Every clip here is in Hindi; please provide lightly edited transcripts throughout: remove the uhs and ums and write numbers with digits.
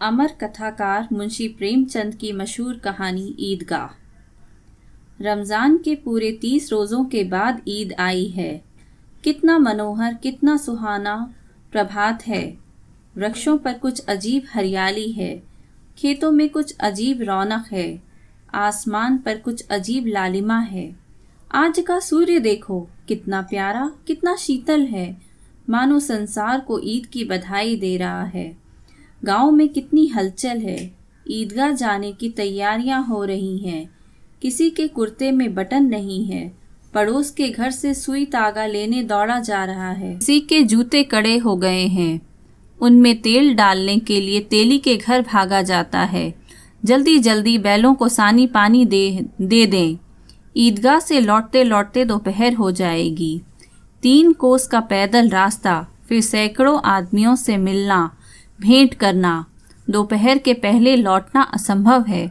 अमर कथाकार मुंशी प्रेमचंद की मशहूर कहानी ईदगाह। रमज़ान के पूरे 30 रोज़ों के बाद ईद आई है। कितना मनोहर, कितना सुहाना प्रभात है। वृक्षों पर कुछ अजीब हरियाली है, खेतों में कुछ अजीब रौनक है, आसमान पर कुछ अजीब लालिमा है। आज का सूर्य देखो, कितना प्यारा, कितना शीतल है, मानो संसार को ईद की बधाई दे रहा है। गांव में कितनी हलचल है, ईदगाह जाने की तैयारियां हो रही हैं। किसी के कुर्ते में बटन नहीं है, पड़ोस के घर से सुई तागा लेने दौड़ा जा रहा है। किसी के जूते कड़े हो गए हैं, उनमें तेल डालने के लिए तेली के घर भागा जाता है। जल्दी जल्दी बैलों को सानी पानी दे दें। ईदगाह से लौटते लौटते दोपहर हो जाएगी। 3 कोस का पैदल रास्ता, फिर सैकड़ों आदमियों से मिलना, भेंट करना। दोपहर के पहले लौटना असंभव है।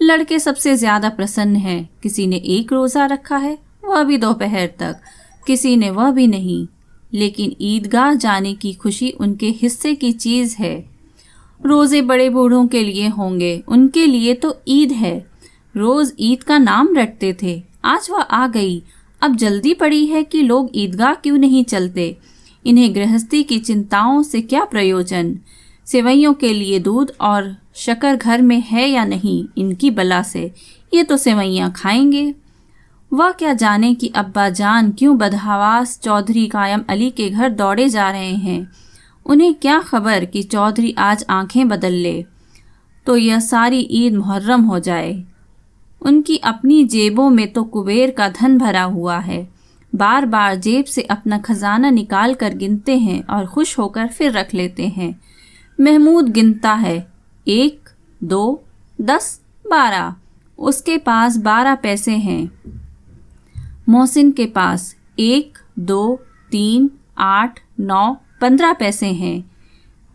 लड़के सबसे ज्यादा प्रसन्न हैं। किसी ने 1 रोजा रखा है, वह भी दोपहर तक, किसी ने वह भी नहीं। लेकिन ईदगाह जाने की खुशी उनके हिस्से की चीज है। रोजे बड़े बूढ़ों के लिए होंगे, उनके लिए तो ईद है। रोज ईद का नाम रटते थे, आज वह आ गई। अब जल्दी पड़ी है कि लोग ईदगाह क्यों नहीं चलते। इन्हें गृहस्थी की चिंताओं से क्या प्रयोजन। सेवैयों के लिए दूध और शक्कर घर में है या नहीं, इनकी बला से ये तो सेवैयां खाएंगे। वह क्या जाने कि अब्बा जान क्यों बदहवास चौधरी कायम अली के घर दौड़े जा रहे हैं। उन्हें क्या खबर कि चौधरी आज आंखें बदल ले तो यह सारी ईद मुहर्रम हो जाए। उनकी अपनी जेबों में तो कुबेर का धन भरा हुआ है। बार बार जेब से अपना खजाना निकाल कर गिनते हैं और खुश होकर फिर रख लेते हैं। महमूद गिनता है, 1, 2, 10, 12। उसके पास 12 पैसे हैं। मोहसिन के पास 1, 2, 3, 8, 9, 15 पैसे हैं।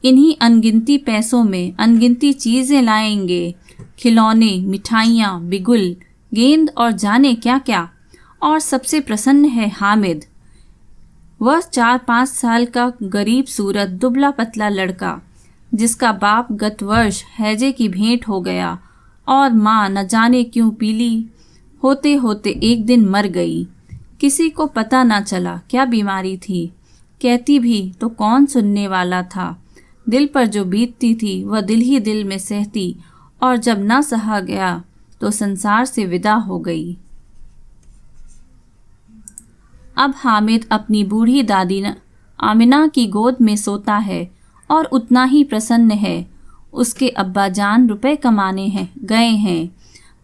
इन्हीं अनगिनती पैसों में अनगिनती चीजें लाएंगे, खिलौने, मिठाइयाँ, बिगुल, गेंद और जाने क्या क्या। और सबसे प्रसन्न है हामिद। वह 4-5 साल का गरीब सूरत दुबला पतला लड़का, जिसका बाप गत वर्ष हैजे की भेंट हो गया और माँ न जाने क्यों पीली होते होते एक दिन मर गई। किसी को पता न चला क्या बीमारी थी। कहती भी तो कौन सुनने वाला था। दिल पर जो बीतती थी वह दिल ही दिल में सहती, और जब न सहा गया तो संसार से विदा हो गई। अब हामिद अपनी बूढ़ी दादी आमिना की गोद में सोता है और उतना ही प्रसन्न है। उसके अब्बा जान रुपए कमाने गए हैं।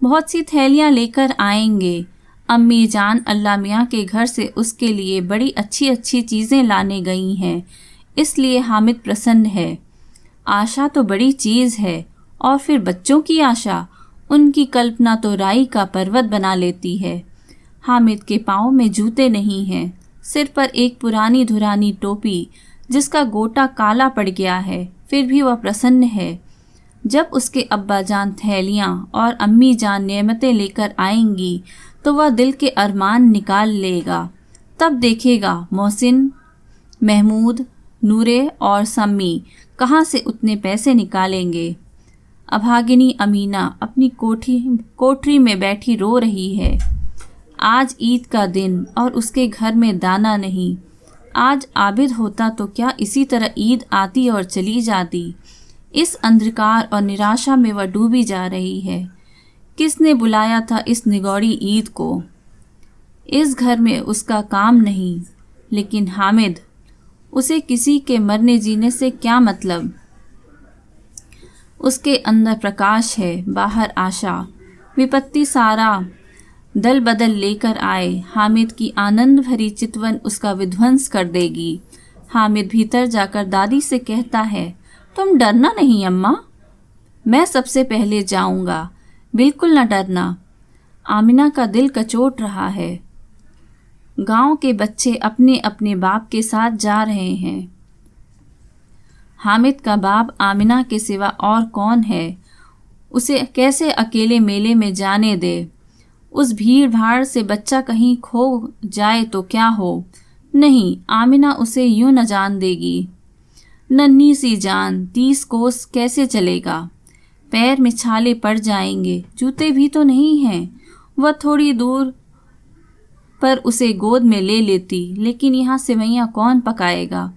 बहुत सी थैलियां लेकर आएंगे। अम्मी जान अल्लाह मियाँ के घर से उसके लिए बड़ी अच्छी अच्छी चीज़ें लाने गई हैं। इसलिए हामिद प्रसन्न है। आशा तो बड़ी चीज़ है, और फिर बच्चों की आशा, उनकी कल्पना तो राई का पर्वत बना लेती है। हामिद के पाँव में जूते नहीं हैं, सिर पर एक पुरानी धुरानी टोपी जिसका गोटा काला पड़ गया है, फिर भी वह प्रसन्न है। जब उसके अब्बा जान थैलियाँ और अम्मी जान नेमतें लेकर आएंगी तो वह दिल के अरमान निकाल लेगा। तब देखेगा मोहसिन, महमूद, नूरे और सम्मी कहाँ से उतने पैसे निकालेंगे। अभागिनी अमीना अपनी कोठरी में बैठी रो रही है। आज ईद का दिन और उसके घर में दाना नहीं। आज आबिद होता तो क्या इसी तरह ईद आती और चली जाती। इस अंधकार और निराशा में वह डूबी जा रही है। किसने बुलाया था इस निगौड़ी ईद को। इस घर में उसका काम नहीं, लेकिन हामिद, उसे किसी के मरने जीने से क्या मतलब। उसके अंदर प्रकाश है, बाहर आशा। विपत्ति सारा दल बदल लेकर आए, हामिद की आनंद भरी चितवन उसका विध्वंस कर देगी। हामिद भीतर जाकर दादी से कहता है, तुम डरना नहीं अम्मा, मैं सबसे पहले जाऊंगा, बिल्कुल न डरना। आमिना का दिल कचोट रहा है। गांव के बच्चे अपने अपने बाप के साथ जा रहे हैं। हामिद का बाप आमिना के सिवा और कौन है। उसे कैसे अकेले मेले में जाने दे। उस भीड़ भाड़ से बच्चा कहीं खो जाए तो क्या हो। नहीं, आमिना उसे यूं न जान देगी। नन्ही सी जान 30 कोस कैसे चलेगा? पैर में छाले पड़ जाएंगे, जूते भी तो नहीं हैं। वह थोड़ी दूर पर उसे गोद में ले लेती, लेकिन यहाँ सेवैयाँ कौन पकाएगा?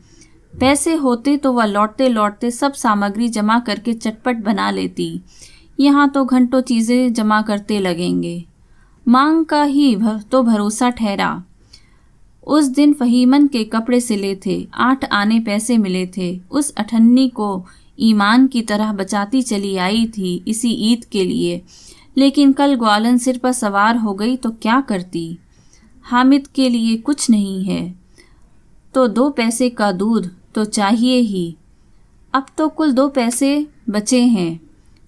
पैसे होते तो वह लौटते लौटते सब सामग्री जमा करके चटपट बना लेती। यहाँ तो घंटों चीज़ें जमा करते लगेंगे। मांग का ही तो भरोसा ठहरा। उस दिन फहीमन के कपड़े सिले थे, 8 आने पैसे मिले थे। उस अठन्नी को ईमान की तरह बचाती चली आई थी इसी ईद के लिए, लेकिन कल ग्वालन सिर पर सवार हो गई तो क्या करती? हामिद के लिए कुछ नहीं है तो 2 पैसे का दूध तो चाहिए ही। अब तो कुल 2 पैसे बचे हैं।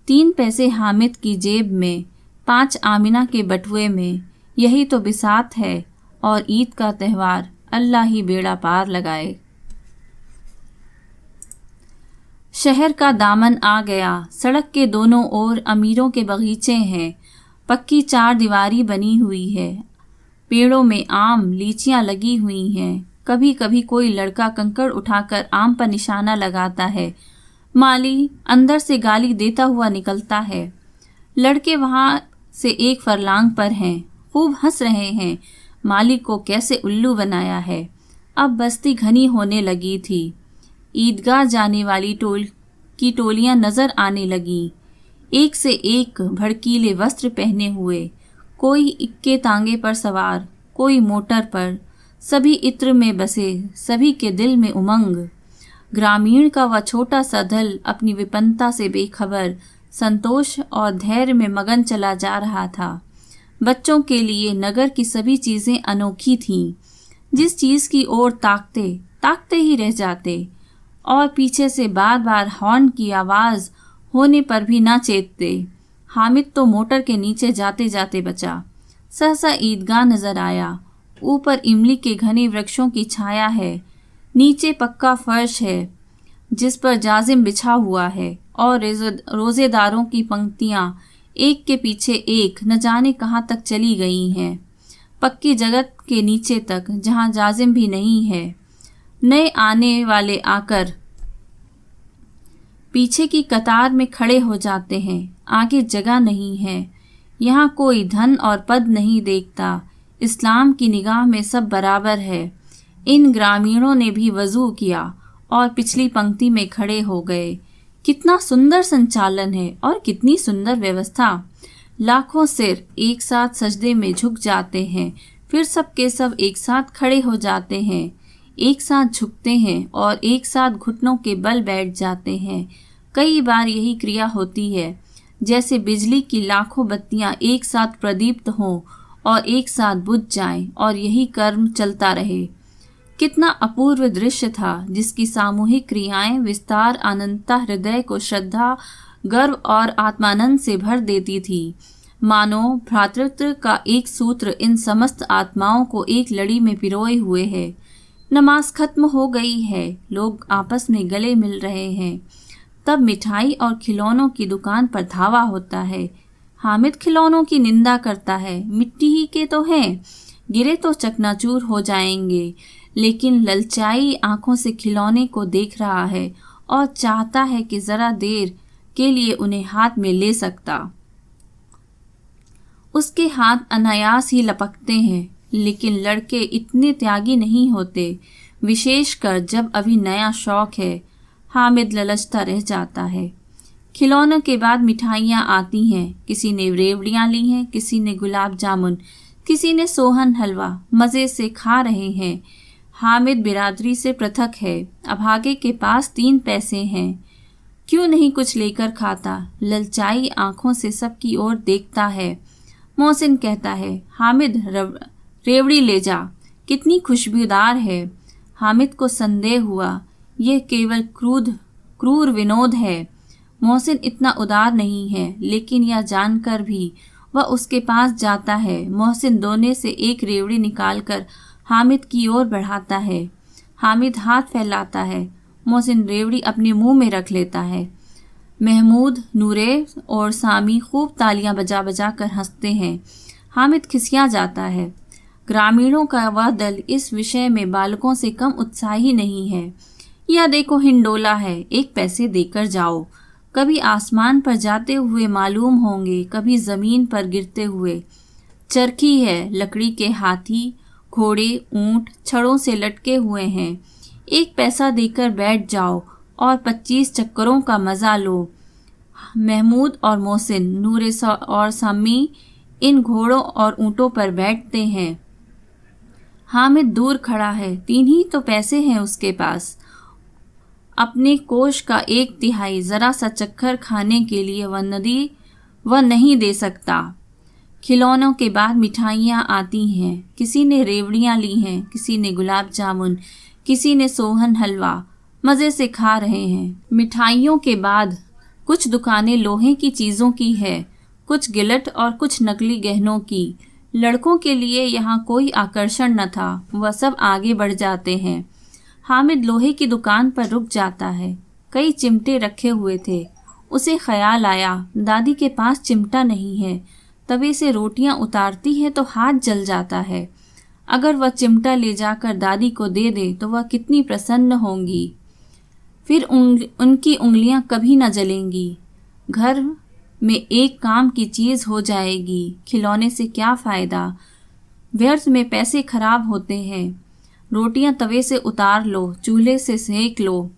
3 पैसे हामिद की जेब में, 5 आमिना के बटुए में। यही तो बिसात है और ईद का त्यौहार। अल्लाह ही बेड़ा पार लगाए। शहर का दामन आ गया। सड़क के दोनों ओर अमीरों के बगीचे हैं। पक्की 4 दीवारी बनी हुई है। पेड़ों में आम, लीचियां लगी हुई हैं। कभी कभी कोई लड़का कंकड़ उठाकर आम पर निशाना लगाता है। माली अंदर से गाली देता हुआ निकलता है। लड़के वहां से 1 फरलांग पर हैं, खूब हंस रहे हैं। माली को कैसे उल्लू बनाया है। अब बस्ती घनी होने लगी थी। ईदगाह जाने वाली टोलियां नजर आने लगी, एक से एक भड़कीले वस्त्र पहने हुए। कोई इक्के तांगे पर सवार, कोई मोटर पर। सभी इत्र में बसे, सभी के दिल में उमंग। ग्रामीण का वह छोटा सा दल अपनी विपन्नता से बेखबर, संतोष और धैर्य में मगन चला जा रहा था। बच्चों के लिए नगर की सभी चीज़ें अनोखी थीं। जिस चीज़ की ओर ताकते ही रह जाते, और पीछे से बार बार हॉर्न की आवाज़ होने पर भी ना चेतते। हामिद तो मोटर के नीचे जाते जाते बचा। सहसा ईदगाह नजर आया। ऊपर इमली के घने वृक्षों की छाया है। नीचे पक्का फर्श है जिस पर जाजिम बिछा हुआ है, और रोजेदारों की पंक्तियां एक के पीछे एक न जाने कहाँ तक चली गई हैं, पक्की जगत के नीचे तक, जहाँ जाजिम भी नहीं है। नए आने वाले आकर पीछे की कतार में खड़े हो जाते हैं। आगे जगह नहीं है। यहाँ कोई धन और पद नहीं देखता। इस्लाम की निगाह में सब बराबर है। इन ग्रामीणों ने भी वजू किया और पिछली पंक्ति में खड़े हो गए। कितना सुंदर संचालन है और कितनी सुंदर व्यवस्था। लाखों सिर एक साथ सजदे में झुक जाते हैं, फिर सब के सब एक साथ खड़े हो जाते हैं, एक साथ झुकते हैं और एक साथ घुटनों के बल बैठ जाते हैं। कई बार यही क्रिया होती है, जैसे बिजली की लाखों बत्तियां एक साथ प्रदीप्त हों और एक साथ बुझ जाएं, और यही कर्म चलता रहे। कितना अपूर्व दृश्य था, जिसकी सामूहिक क्रियाएं विस्तार अनंतता हृदय को श्रद्धा, गर्व और आत्मानंद से भर देती थी। मानो भ्रातृत्व का एक सूत्र इन समस्त आत्माओं को एक लड़ी में पिरोए हुए है। नमाज खत्म हो गई है। लोग आपस में गले मिल रहे हैं। तब मिठाई और खिलौनों की दुकान पर धावा होता है। हामिद खिलौनों की निंदा करता है। मिट्टी ही के तो हैं, गिरे तो चकनाचूर हो जाएंगे। लेकिन ललचाई आंखों से खिलौने को देख रहा है और चाहता है कि जरा देर के लिए उन्हें हाथ में ले सकता। उसके हाथ अनायास ही लपकते हैं, लेकिन लड़के इतने त्यागी नहीं होते, विशेषकर जब अभी नया शौक है। हामिद ललचता रह जाता है। खिलौनों के बाद मिठाइयाँ आती हैं। किसी ने रेवड़ियाँ ली हैं, किसी ने गुलाब जामुन, किसी ने सोहन हलवा। मज़े से खा रहे हैं। हामिद बिरादरी से पृथक है। अभागे के पास 3 पैसे हैं, क्यों नहीं कुछ लेकर खाता? ललचाई आंखों से सबकी ओर देखता है। मोहसिन कहता है, हामिद रेवड़ी ले जा, कितनी खुशबूदार है। हामिद को संदेह हुआ, यह केवल क्रूर विनोद है। मोहसिन इतना उदार नहीं है, लेकिन यह जानकर भी वह उसके पास जाता है। मोहसिन दोने से एक रेवड़ी निकालकर हामिद की ओर बढ़ाता है। हामिद हाथ फैलाता है। मोहसिन रेवड़ी अपने मुंह में रख लेता है। महमूद, नूरे और सामी खूब तालियां बजा बजा कर हंसते हैं। हामिद खिसिया जाता है। ग्रामीणों का वह दल इस विषय में बालकों से कम उत्साही नहीं है। या देखो हिंडोला है, 1 पैसे देकर जाओ। कभी आसमान पर जाते हुए मालूम होंगे, कभी ज़मीन पर गिरते हुए। चरखी है, लकड़ी के हाथी, घोड़े, ऊंट छड़ों से लटके हुए हैं। 1 पैसा देकर बैठ जाओ और 25 चक्करों का मज़ा लो। महमूद और मोहसिन, नूरे और सम्मी इन घोड़ों और ऊँटों पर बैठते हैं। हामिद दूर खड़ा है, 3 ही तो पैसे हैं उसके पास। अपने कोष का 1/3 ज़रा सा चक्कर खाने के लिए वह नहीं दे सकता। खिलौनों के बाद मिठाइयाँ आती हैं। किसी ने रेवड़ियाँ ली हैं, किसी ने गुलाब जामुन, किसी ने सोहन हलवा। मज़े से खा रहे हैं। मिठाइयों के बाद कुछ दुकानें लोहे की चीज़ों की है, कुछ गिलट और कुछ नकली गहनों की। लड़कों के लिए यहाँ कोई आकर्षण न था, वह सब आगे बढ़ जाते हैं। हामिद लोहे की दुकान पर रुक जाता है। कई चिमटे रखे हुए थे। उसे ख्याल आया, दादी के पास चिमटा नहीं है। तवे से रोटियां उतारती है तो हाथ जल जाता है। अगर वह चिमटा ले जाकर दादी को दे दे तो वह कितनी प्रसन्न होंगी। फिर उनकी उंगलियां कभी न जलेंगी। घर में एक काम की चीज़ हो जाएगी। खिलौने से क्या फ़ायदा, व्यर्थ में पैसे खराब होते हैं। रोटियां तवे से उतार लो, चूल्हे से सेक लो।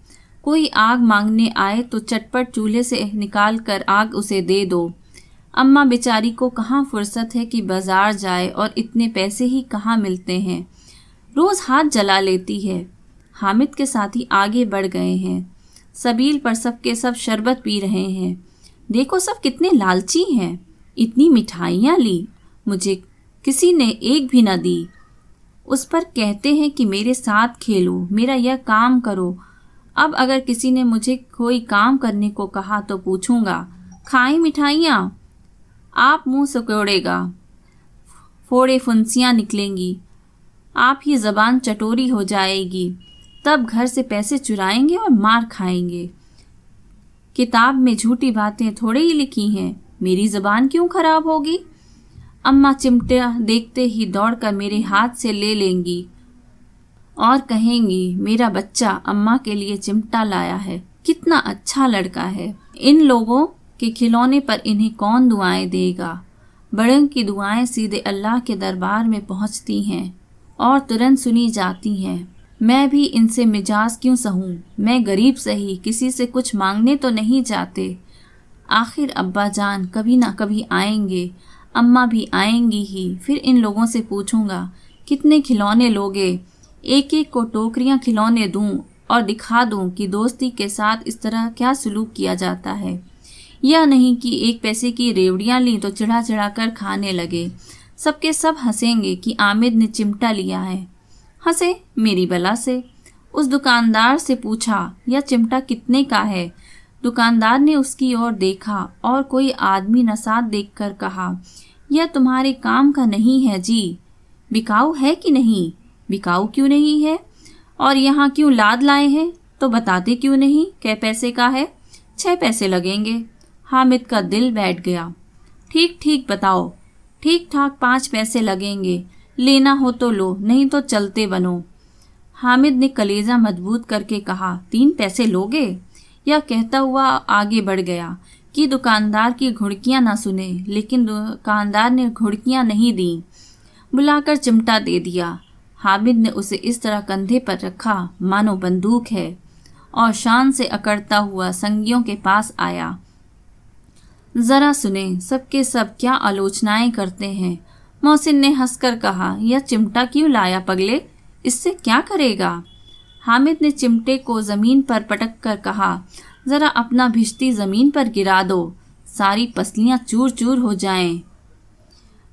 कोई आग मांगने आए तो चटपट चूल्हे से निकाल कर आग उसे दे दो। अम्मा बेचारी को कहाँ फुर्सत है कि बाजार जाए, और इतने पैसे ही कहाँ मिलते हैं। रोज़ हाथ जला लेती है। हामिद के साथी आगे बढ़ गए हैं। सबील पर सबके सब शरबत पी रहे हैं। देखो सब कितने लालची हैं। इतनी मिठाइयाँ ली, मुझे किसी ने एक भी न दी। उस पर कहते हैं कि मेरे साथ खेलो, मेरा यह काम करो। अब अगर किसी ने मुझे कोई काम करने को कहा तो पूछूंगा, खाएं मिठाइयाँ? आप मुंह सिकोड़ेगा, फोड़े फुंसियाँ निकलेंगी, आप ही ज़बान चटोरी हो जाएगी। तब घर से पैसे चुराएंगे और मार खाएंगे। किताब में झूठी बातें थोड़े ही लिखी हैं, मेरी ज़बान क्यों खराब होगी? अम्मा चिमटा देखते ही दौड़कर मेरे हाथ से ले लेंगी और कहेंगी, मेरा बच्चा अम्मा के लिए चिमटा लाया है, कितना अच्छा लड़का है। इन लोगों के खिलौने पर इन्हें कौन दुआएं देगा? बड़ों की दुआएं सीधे अल्लाह के दरबार में पहुंचती हैं और तुरंत सुनी जाती हैं। मैं भी इनसे मिजाज क्यों सहूं? मैं गरीब सही, किसी से कुछ मांगने तो नहीं जाते। आखिर अब्बा जान कभी ना कभी आएंगे, अम्मा भी आएंगी ही। फिर इन लोगों से पूछूंगा, कितने खिलौने लोगे? एक एक को टोकरियां खिलौने दूं और दिखा दूं कि दोस्ती के साथ इस तरह क्या सलूक किया जाता है। यह नहीं कि 1 पैसे की रेवड़ियां ली तो चिढ़ा चिढ़ा कर खाने लगे। सबके सब हंसेंगे कि आमिद ने चिमटा लिया है। हंसे मेरी बला से। उस दुकानदार से पूछा, यह चिमटा कितने का है? दुकानदार ने उसकी ओर देखा और कोई आदमी नसात देखकर कहा, यह तुम्हारे काम का नहीं है जी। बिकाऊ है कि नहीं? बिकाऊ क्यों नहीं है? और यहाँ क्यों लाद लाए हैं? तो बताते क्यों नहीं कै पैसे का है? 6 पैसे लगेंगे। हामिद का दिल बैठ गया। ठीक ठीक बताओ। ठीक ठाक 5 पैसे लगेंगे। लेना हो तो लो, नहीं तो चलते बनो। हामिद ने कलेजा मजबूत करके कहा, 3 पैसे लोगे? यह कहता हुआ आगे बढ़ गया कि दुकानदार की घुड़कियां ना सुने, लेकिन दुकानदार ने घुड़कियां नहीं दी, बुलाकर चिमटा दे दिया। हामिद ने उसे इस तरह कंधे पर रखा मानो बंदूक है और शान से अकड़ता हुआ संगियों के पास आया। जरा सुने, सबके सब क्या आलोचनाएं करते हैं। मोहसिन ने हंसकर कहा, यह चिमटा क्यों लाया पगले? इससे क्या करेगा? हामिद ने चिमटे को ज़मीन पर पटक कर कहा, ज़रा अपना भिश्ती ज़मीन पर गिरा दो, सारी पसलियाँ चूर चूर हो जाएं।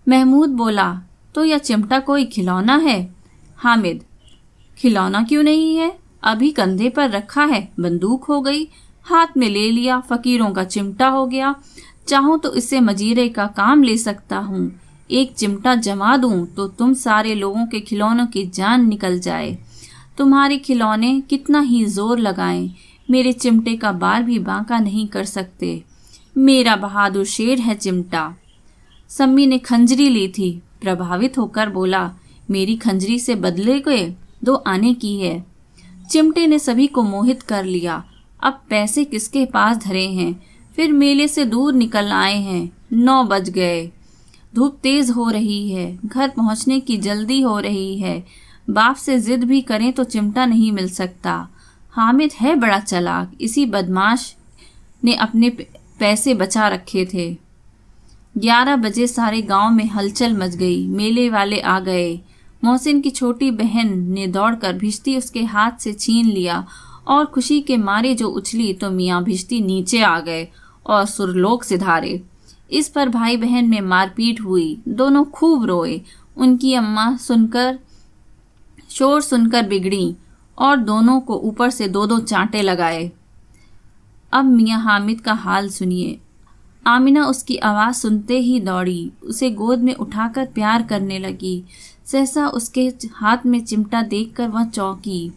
महमूद बोला, तो यह चिमटा कोई खिलौना है? हामिद, खिलौना क्यों नहीं है? अभी कंधे पर रखा है, बंदूक हो गई, हाथ में ले लिया, फ़कीरों का चिमटा हो गया। चाहूँ तो इससे मजीरे का काम ले सकता हूँ। एक चिमटा जमा दूँ तो तुम सारे लोगों के खिलौनों की जान निकल जाए। तुम्हारे खिलौने कितना ही जोर लगाएं, मेरे चिमटे का बाल भी बांका नहीं कर सकते। मेरा बहादुर शेर है चिमटा। सम्मी ने खंजरी ली थी, प्रभावित होकर बोला, मेरी खंजरी से बदले गए 2 आने की है। चिमटे ने सभी को मोहित कर लिया। अब पैसे किसके पास धरे हैं। फिर मेले से दूर निकल आए हैं। 9 बज गए। धूप तेज हो रही है। घर पहुंचने की जल्दी हो रही है। बाप से जिद भी करें तो चिमटा नहीं मिल सकता। हामिद है बड़ा चालाक। इसी बदमाश ने अपने पैसे बचा रखे थे। 11 बजे सारे गांव में हलचल मच गई। मेले वाले आ गए। मोहसिन की छोटी बहन ने दौड़कर भिश्ती उसके हाथ से छीन लिया और खुशी के मारे जो उछली तो मियाँ भिश्ती नीचे आ गए और सुरलोक सिधारे। इस पर भाई बहन में मारपीट हुई। दोनों खूब रोए। उनकी अम्मा शोर सुनकर बिगड़ी और दोनों को ऊपर से 2-2 चांटे लगाए। अब मियाँ हामिद का हाल सुनिए। आमिना उसकी आवाज़ सुनते ही दौड़ी, उसे गोद में उठाकर प्यार करने लगी। सहसा उसके हाथ में चिमटा देखकर वह चौंकी।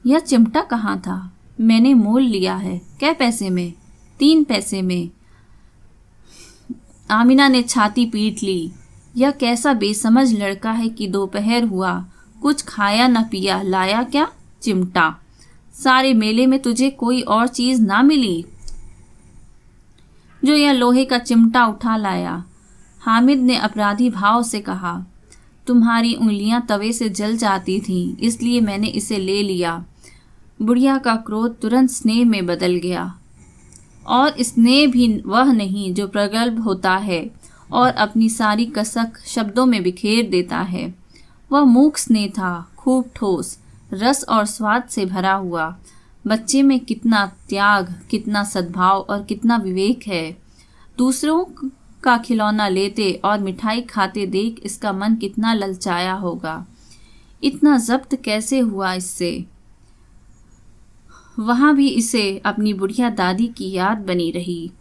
यह चिमटा कहाँ था? मैंने मोल लिया है। कै पैसे में? 3 पैसे में। आमिना ने छाती पीट ली। यह कैसा बेसमझ लड़का है कि दोपहर हुआ, कुछ खाया न पिया, लाया क्या? चिमटा। सारे मेले में तुझे कोई और चीज ना मिली जो यह लोहे का चिमटा उठा लाया। हामिद ने अपराधी भाव से कहा, तुम्हारी उंगलियां तवे से जल जाती थीं, इसलिए मैंने इसे ले लिया। बुढ़िया का क्रोध तुरंत स्नेह में बदल गया, और स्नेह भी वह नहीं जो प्रगल्भ होता है और अपनी सारी कसक शब्दों में बिखेर देता है। वह मूक स्नेह था, खूब ठोस, रस और स्वाद से भरा हुआ। बच्चे में कितना त्याग, कितना सद्भाव और कितना विवेक है। दूसरों का खिलौना लेते और मिठाई खाते देख इसका मन कितना ललचाया होगा। इतना जब्त कैसे हुआ इससे? वहां भी इसे अपनी बुढ़िया दादी की याद बनी रही।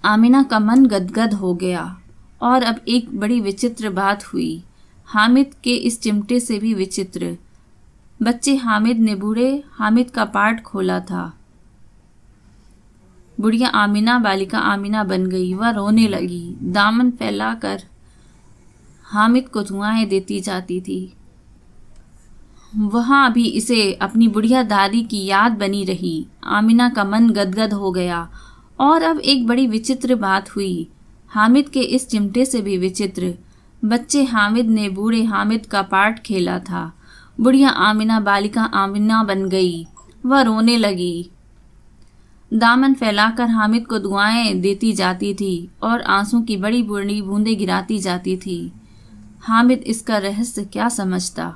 आमिना का मन गदगद हो गया। और अब एक बड़ी विचित्र बात हुई, हामिद के इस चिमटे से भी विचित्र। बच्चे हामिद ने बूढ़े हामिद का पार्ट खोला था। बुढ़िया आमिना बालिका आमिना बन गई। वह रोने लगी, दामन फैलाकर हामिद को दुआएं देती जाती थी। वहां भी इसे अपनी बुढ़िया दादी की याद बनी रही। आमिना का मन गदगद हो गया। और अब एक बड़ी विचित्र बात हुई, हामिद के इस चिमटे से भी विचित्र। बच्चे हामिद ने बूढ़े हामिद का पार्ट खेला था। बुढ़िया आमिना बालिका आमिना बन गई। वह रोने लगी, दामन फैलाकर हामिद को दुआएं देती जाती थी और आंसू की बड़ी बड़ी बूंदें गिराती जाती थी। हामिद इसका रहस्य क्या समझता?